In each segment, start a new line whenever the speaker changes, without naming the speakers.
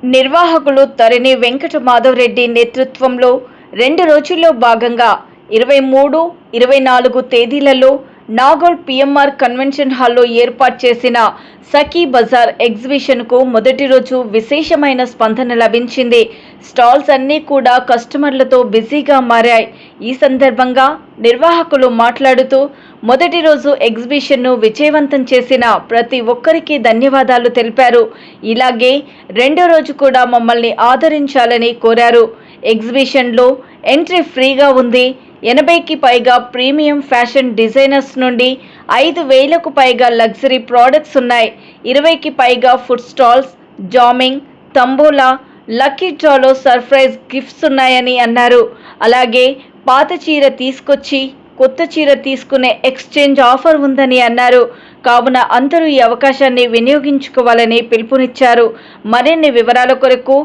నిర్వాహకులు తరిణి వెంకట మాధవరెడ్డి నేతృత్వంలో 2 రోజుల్లో భాగంగా 23, 24 తేదీలలో నాగోల్ పిఎంఆర్ కన్వెన్షన్ హాల్లో ఏర్పాటు చేసిన సఖీ బజార్ ఎగ్జిబిషన్కు మొదటి రోజు విశేషమైన స్పందన లభించింది. స్టాల్స్ అన్నీ కూడా కస్టమర్లతో బిజీగా మారాయి. ఈ సందర్భంగా నిర్వాహకులు మాట్లాడుతూ మొదటి రోజు ఎగ్జిబిషన్ను విజయవంతం చేసిన ప్రతి ఒక్కరికి ధన్యవాదాలు తెలిపారు. ఇలాగే రెండో రోజు కూడా మమ్మల్ని ఆదరించాలని కోరారు. ఎగ్జిబిషన్లో ఎంట్రీ ఫ్రీగా ఉంది. 80కి పైగా ప్రీమియం ఫ్యాషన్ డిజైనర్స్ నుండి 5,000కు పైగా లగ్జరీ ప్రోడక్ట్స్ ఉన్నాయి. 20కి పైగా food stalls, jamming, tambola, lucky డ్రాలో సర్ప్రైజ్ గిఫ్ట్స్ ఉన్నాయని అన్నారు. అలాగే పాత చీర తీసుకొచ్చి కొత్త చీర తీసుకునే ఎక్స్చేంజ్ ఆఫర్ ఉందని అన్నారు. కావున అందరూ ఈ అవకాశాన్ని వినియోగించుకోవాలని పిలుపునిచ్చారు. మరిన్ని వివరాల కొరకు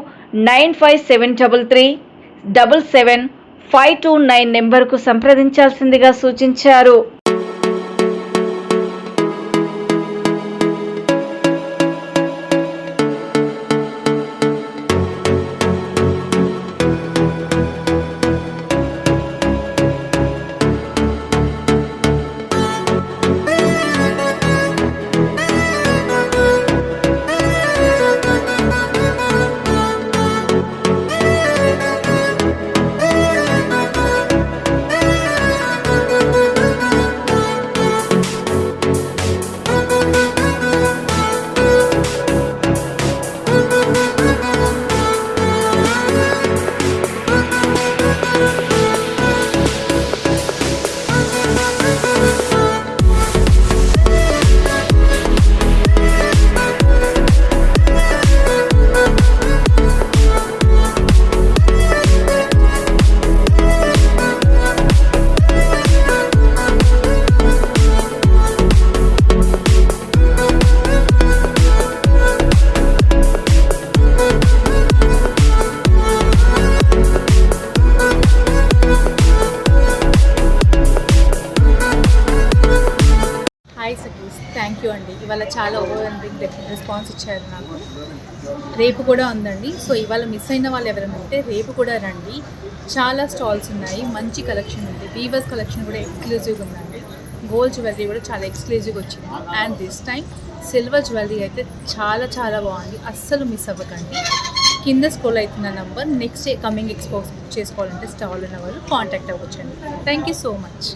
9573377529 నెంబర్కు సంప్రదించాల్సిందిగా సూచించారు.
థ్యాంక్ యూ అండి. ఇవాళ చాలా ఓవర్వెల్మింగ్ రెస్పాన్స్ ఇచ్చారు నాకు. రేపు కూడా ఉందండి. సో ఇవాళ మిస్ అయిన వాళ్ళు ఎవరైనా ఉంటే రేపు కూడా రండి. చాలా స్టాల్స్ ఉన్నాయి, మంచి కలెక్షన్ ఉంది. వీవర్స్ కలెక్షన్ కూడా ఎక్స్క్లూజివ్గా ఉందండి. గోల్డ్ జ్యువెలరీ కూడా చాలా ఎక్స్క్లూజివ్గా వచ్చింది. And this time silver jewellery అయితే చాలా చాలా బాగుంది. అస్సలు మిస్ అవ్వకండి. కింద స్క్రోల్ అవుతున్న నంబర్ నెక్స్ట్ కమింగ్ ఎక్స్పో చేసుకోవాలంటే స్టాల్ ఉన్న వాళ్ళు కాంటాక్ట్ అవ్వచ్చండి. Thank you so much.